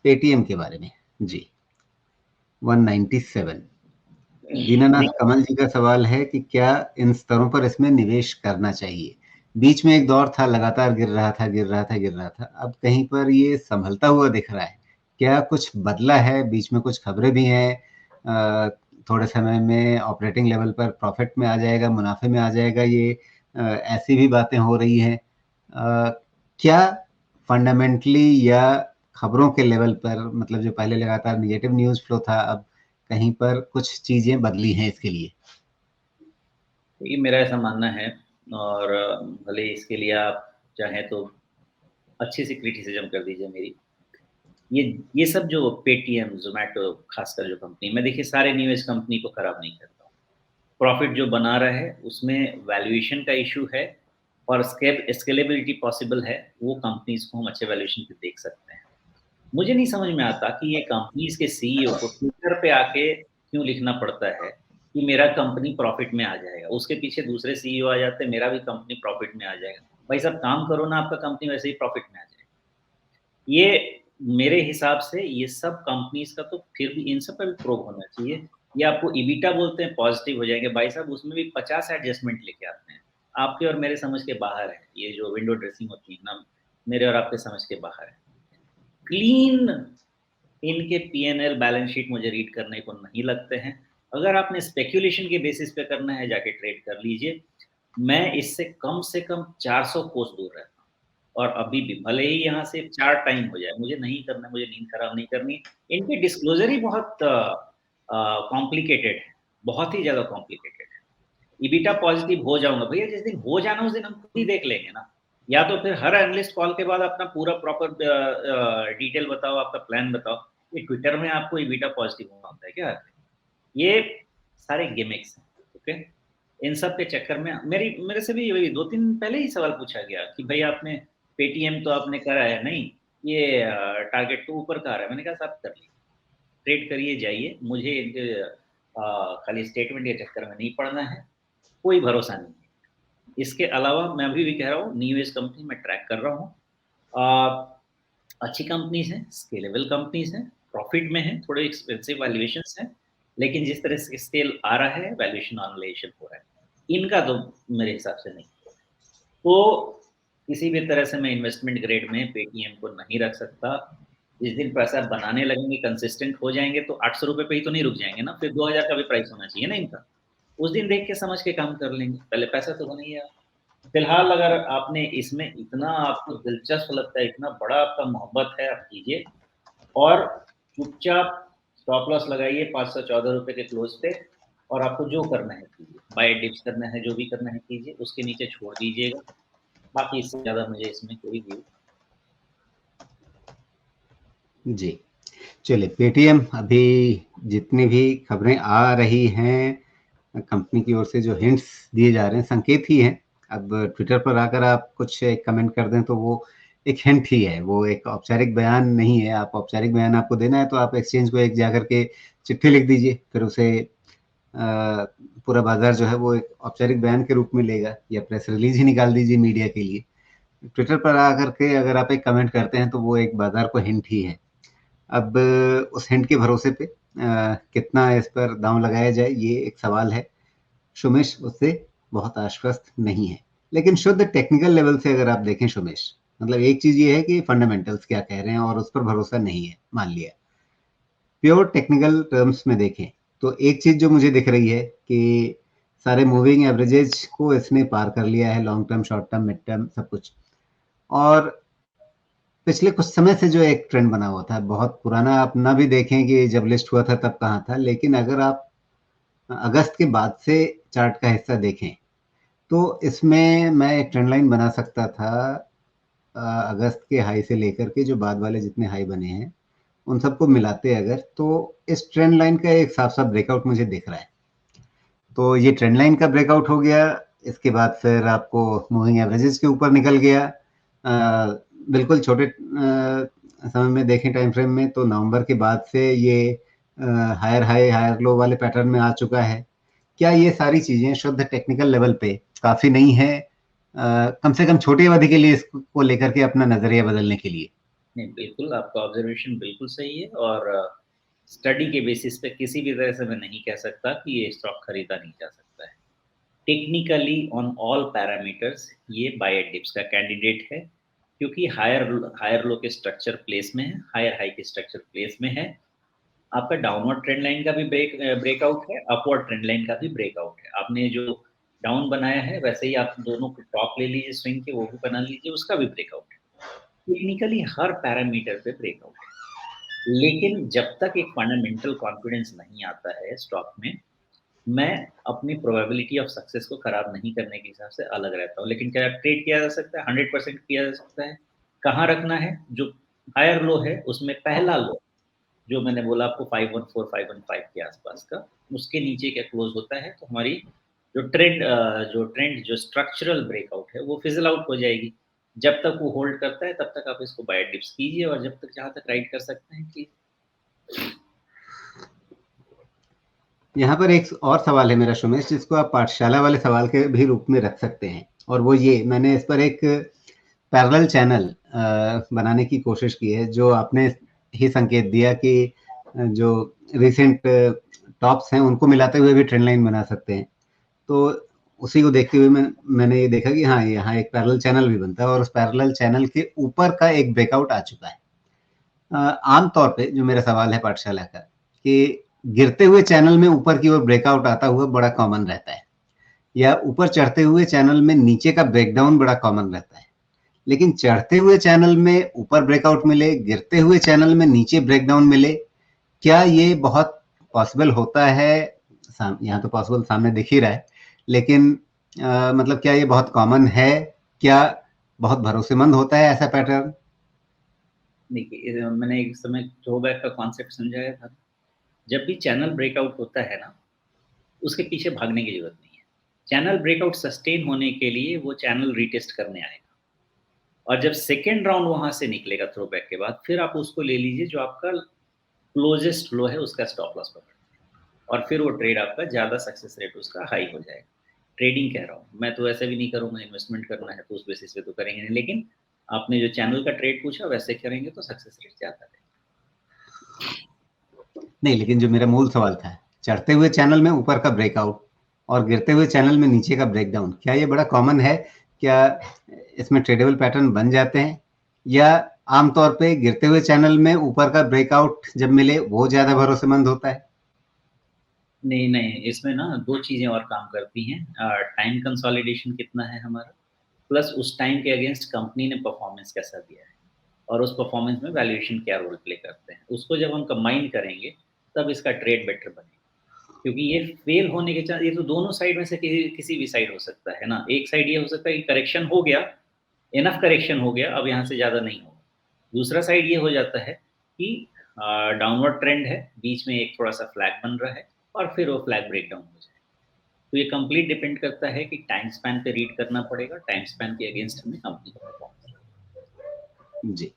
Paytm के बारे में जी। 197 दीनानाथ कमल जी का सवाल है कि क्या इन स्तरों पर इसमें निवेश करना चाहिए? बीच में एक दौर था, लगातार गिर रहा था। अब कहीं पर ये संभलता हुआ दिख रहा है। क्या कुछ बदला है? बीच में कुछ खबरें भी हैं, थोड़े समय में ऑपरेटिंग लेवल पर प्रॉफिट में आ जाएगा, मुनाफे में आ जाएगा, ये ऐसी भी बातें हो रही हैं। क्या फंडामेंटली या खबरों के लेवल पर, मतलब जो पहले लगातार नेगेटिव न्यूज़ फ्लो था, अब कहीं पर कुछ चीजें बदली हैं इसके लिए? ये मेरा ऐसा मानना है, और भले इसके लिए आप चाहें तो अच्छी सी क्रिटिसिज्म कर दीजिए मेरी। ये सब जो पेटीएम, ज़ोमैटो, खासकर जो कंपनी, मैं देखिए सारे निवेश कंपनी को खराब नहीं करता हूँ। प्रॉफिट जो बना रहा है उसमें वैल्यूएशन का इशू है, और स्केलेबिलिटी पॉसिबल है, वो कंपनीज को हम अच्छे वैल्यूएशन पे देख सकते हैं। मुझे नहीं समझ में आता कि ये कंपनीज के सीईओ को ट्विटर पे आके क्यों लिखना पड़ता है कि मेरा कंपनी प्रॉफिट में आ जाएगा। उसके पीछे दूसरे सीईओ आ जाते हैं, मेरा भी कंपनी प्रॉफिट में आ जाएगा। भाई साहब काम करो ना, आपका कंपनी वैसे ही प्रॉफिट में आ जाएगा। ये मेरे हिसाब से ये सब कंपनीज का तो फिर भी इन सब पे भी प्रूव होना चाहिए। ये आपको ईबिटा बोलते हैं, पॉजिटिव हो जाएंगे भाई साहब, उसमें भी 50 एडजस्टमेंट लेके आते हैं। आपके और मेरे समझ के बाहर है, ये जो विंडो ड्रेसिंग होती है ना, मेरे और आपके समझ के बाहर है। क्लीन इनके पीएनएल बैलेंस शीट मुझे रीड करने को नहीं लगते हैं। अगर आपने स्पेक्यूलेशन के बेसिस पे करना है, जाके ट्रेड कर लीजिए। मैं इससे कम से कम 400 कोस दूर रहता हूँ, और अभी भी भले ही यहाँ से 4 टाइम हो जाए, मुझे नहीं करना, मुझे नींद खराब नहीं करनी। इनकी डिस्क्लोजर ही बहुत कॉम्प्लिकेटेड है, बहुत ही ज़्यादा कॉम्प्लिकेटेड है। ईबिटा पॉजिटिव हो जाऊँगा भैया, जिस दिन हो जाना उस दिन हम खुद ही देख लेंगे ना। या तो फिर हर एनालिस्ट कॉल के बाद अपना पूरा प्रॉपर डिटेल बताओ, आपका प्लान बताओ। ये ट्विटर में आपको ईबिटा पॉजिटिव होना होता है क्या? ये सारे गिमिक्स हैं, ओके? इन सब के चक्कर में मेरे से भी वही 2-3 पहले ही सवाल पूछा गया कि भाई आपने पेटीएम तो आपने करा है, नहीं ये टारगेट तो ऊपर का आ रहा है। मैंने कहा साहब कर लीजिए, ट्रेड करिए, जाइए, मुझे इनके खाली स्टेटमेंट के चक्कर में नहीं पड़ना है, कोई भरोसा नहीं है। इसके अलावा मैं अभी भी कह रहा हूँ, न्यू एज कंपनी मैं ट्रैक कर रहा हूँ, अच्छी कंपनीज हैं, स्केलेबल कंपनीज हैं, प्रॉफिट में हैं, थोड़े एक्सपेंसिव वैल्यूएशंस हैं, लेकिन जिस तरह से स्केल आ रहा है, वैल्यूएशन नॉर्मलाइजेशन हो रहा है, इनका तो मेरे हिसाब से नहीं। तो किसी भी तरह से मैं इन्वेस्टमेंट ग्रेड में पेटीएम को नहीं रख सकता। जिस दिन पैसा बनाने लगेंगे, कंसिस्टेंट हो जाएंगे, तो 800 रुपये पे ही तो नहीं रुक जाएंगे ना, फिर 2000 का भी प्राइस होना चाहिए ना इनका। उस दिन देख के समझ के काम कर लेंगे, पहले पैसा तो होना ही है। फिलहाल अगर आपने इसमें इतना आपको दिलचस्प लगता है, इतना बड़ा आपका मोहब्बत है, आप कीजिए, और चुपचाप स्टॉप लॉस लगाइए 514 रुपये के क्लोज पे, और आपको जो करना है कीजिए, बाय डिप्स करना है, जो भी करना है कीजिए, उसके नीचे छोड़ दीजिएगा। बाकी इससे ज़्यादा मुझे इसमें कोई व्यू। जी, चलिए पेटीएम, अभी जितनी भी खबरें आ रही हैं, कंपनी की ओर से जो हिंट्स दिए जा रहे हैं, संकेत ही हैं। अब ट्विटर पर आकर आप कुछ कमेंट कर दें तो वो एक हिंट ही है, वो एक औपचारिक बयान नहीं है। आप औपचारिक बयान आपको देना है तो आप एक्सचेंज को एक जाकर के चिट्ठी लिख दीजिए, फिर उसे पूरा बाजार जो है वो एक औपचारिक बयान के रूप में लेगा, या प्रेस रिलीज ही निकाल दीजिए मीडिया के लिए। ट्विटर पर आकर के अगर आप एक कमेंट करते हैं तो वो एक बाजार को हिंट ही है। अब उस हिंट के भरोसे पे कितना इस पर दांव लगाया जाए, ये एक सवाल है। सुमेश उससे बहुत आश्वस्त नहीं है, लेकिन शुद्ध टेक्निकल लेवल से अगर आप देखें सुमेश, मतलब एक चीज ये है कि फंडामेंटल्स क्या कह रहे हैं और उस पर भरोसा नहीं है, मान लिया। प्योर टेक्निकल टर्म्स में देखें तो एक चीज जो मुझे दिख रही है कि सारे मूविंग एवरेजेज को इसने पार कर लिया है, long term, short term, mid term, सब कुछ। और पिछले कुछ समय से जो एक ट्रेंड बना हुआ था, बहुत पुराना, आप ना भी देखें कि जब लिस्ट हुआ था तब कहाँ था, लेकिन अगर आप अगस्त के बाद से चार्ट का हिस्सा देखें तो इसमें मैं एक ट्रेंड लाइन बना सकता था। अगस्त के हाई से लेकर के जो बाद वाले जितने हाई बने हैं उन सबको मिलाते अगर, तो इस ट्रेंड लाइन का एक साफ साफ ब्रेकआउट मुझे दिख रहा है। तो ये ट्रेंड लाइन का ब्रेकआउट हो गया, इसके बाद फिर आपको मूविंग एवरेजेस के ऊपर निकल गया। बिल्कुल छोटे समय में देखें, टाइम फ्रेम में, तो नवंबर के बाद से ये हायर हाई हायर लो वाले पैटर्न में आ चुका है। क्या ये सारी चीजें शुद्ध टेक्निकल लेवल पे काफी नहीं है, कम से कम छोटी अवधि के लिए इसको लेकर के अपना नजरिया बदलने के लिए? नहीं, बिल्कुल आपका ऑब्जर्वेशन बिल्कुल सही है और स्टडी के बेसिस पे किसी भी तरह से मैं नहीं कह सकता कि ये स्टॉक खरीदा नहीं जा सकता है। टेक्निकली ऑन ऑल पैरामीटर्स ये बाय एट डिप्स का कैंडिडेट है, क्योंकि हायर हायर लो के स्ट्रक्चर प्लेस में है, हायर हाई के स्ट्रक्चर प्लेस में है। आपका डाउनवर्ड ट्रेंड लाइन का भी ब्रेकआउट है, अपवर्ड ट्रेंड लाइन का भी ब्रेकआउट है। आपने जो डाउन बनाया है वैसे ही आप दोनों को टॉप ले लीजिए स्विंग के, वो भी बना लीजिए, उसका भी ब्रेकआउट है। टेक्निकली हर पैरामीटर पे ब्रेकआउट है, लेकिन जब तक एक फंडामेंटल कॉन्फिडेंस नहीं आता है स्टॉक में, मैं अपनी प्रोबेबिलिटी ऑफ सक्सेस को खराब नहीं करने के हिसाब से अलग रहता हूँ। लेकिन क्या ट्रेड किया जा सकता है? 100% किया जा सकता है। कहाँ रखना है? जो हायर लो है उसमें पहला लो, जो मैंने बोला आपको 514 515 के आसपास का, उसके नीचे क्या क्लोज होता है तो हमारी जो स्ट्रक्चरल ब्रेकआउट है वो फिजल आउट हो जाएगी। जब तक वो होल्ड करता है तब तक आप इसको बाय डिप्स कीजिए, और जब तक जहाँ तक राइड कर सकते हैं कि यहाँ पर एक और सवाल है मेरा सुमेश, जिसको आप पाठशाला वाले सवाल के भी रूप में रख सकते हैं, और वो ये, मैंने इस पर एक पैरेलल चैनल बनाने की कोशिश की है, जो आपने ही संकेत दिया कि जो रिसेंट टॉप्स हैं उनको मिलाते हुए भी ट्रेंड लाइन बना सकते हैं। तो उसी को देखते हुए मैंने ये देखा कि हाँ, यहाँ एक पैरेलल चैनल भी बनता है और उस पैरेलल चैनल के ऊपर का एक ब्रेकआउट आ चुका है। आम तौर पे जो मेरा सवाल है पाठशाला का, कि गिरते हुए चैनल में ऊपर की ओर ब्रेकआउट आता हुआ बड़ा कॉमन रहता है, या ऊपर चढ़ते हुए चैनल में नीचे का ब्रेकडाउन बड़ा कॉमन रहता है। लेकिन चढ़ते हुए चैनल में ऊपर ब्रेकआउट मिले, गिरते हुए चैनल में नीचे ब्रेकडाउन मिले, क्या ये बहुत पॉसिबल होता है? यहाँ तो पॉसिबल सामने दिख ही रहा है, लेकिन मतलब क्या ये बहुत कॉमन है? क्या बहुत भरोसेमंद होता है ऐसा पैटर्न? देखिए, मैंने एक समय थ्रोबैक का कॉन्सेप्ट समझाया था। जब भी चैनल ब्रेकआउट होता है ना, उसके पीछे भागने की ज़रूरत नहीं है। चैनल ब्रेकआउट सस्टेन होने के लिए वो चैनल रीटेस्ट करने आएगा, और जब सेकंड राउंड वहाँ से निकलेगा थ्रोबैक के बाद, फिर आप उसको ले लीजिए जो आपका क्लोज़ेस्ट लो है उसका स्टॉप लॉस पकड़ के, और फिर वो ट्रेड आपका ज़्यादा सक्सेस रेट उसका हाई हो जाएगा। ट्रेडिंग कह रहा हूँ, मैं तो ऐसे भी नहीं करूँगा, इन्वेस्टमेंट करना है तो उस बेसिस पे तो करेंगे नहीं, लेकिन आपने जो चैनल का ट्रेड पूछा वैसे करेंगे तो सक्सेस रेट ज़्यादा रहेगा। नहीं, लेकिन जो मेरा मूल सवाल था, चढ़ते हुए चैनल में ऊपर का ब्रेकआउट और गिरते हुए चैनल में नीचे का ब्रेकडाउन, क्या ये बड़ा कॉमन है? क्या इसमें ट्रेडेबल पैटर्न बन जाते हैं, या आमतौर पे गिरते हुए चैनल में ऊपर का ब्रेकआउट जब मिले वो ज़्यादा भरोसेमंद होता है? नहीं, नहीं, इसमें ना 2 चीज़ें और काम करती हैं। टाइम कंसोलिडेशन कितना है हमारा, प्लस उस टाइम के अगेंस्ट कंपनी ने परफॉर्मेंस कैसा दिया है, और उस परफॉर्मेंस में वैल्यूएशन क्या रोल प्ले करते हैं। उसको जब हम कंबाइन करेंगे, तब इसका ट्रेड बेटर बनेगा। क्योंकि ये फेल होने के चांस, ये तो दोनों साइड में से किसी किसी भी साइड हो सकता है ना। एक साइड ये हो सकता है कि करेक्शन हो गया, इनफ करेक्शन हो गया, अब यहाँ से ज़्यादा नहीं होगा। दूसरा साइड ये हो जाता है कि डाउनवर्ड ट्रेंड है, बीच में एक थोड़ा-सा फ्लैग बन रहा है, और फिर वो फ्लैग ब्रेक डाउन हो जाए। तो ये कंप्लीट डिपेंड करता है कि टाइम स्पैन पे रीड करना पड़ेगा, टाइम स्पैन के अगेंस्ट हमें कंपनी का परफॉर्मेंस। जी।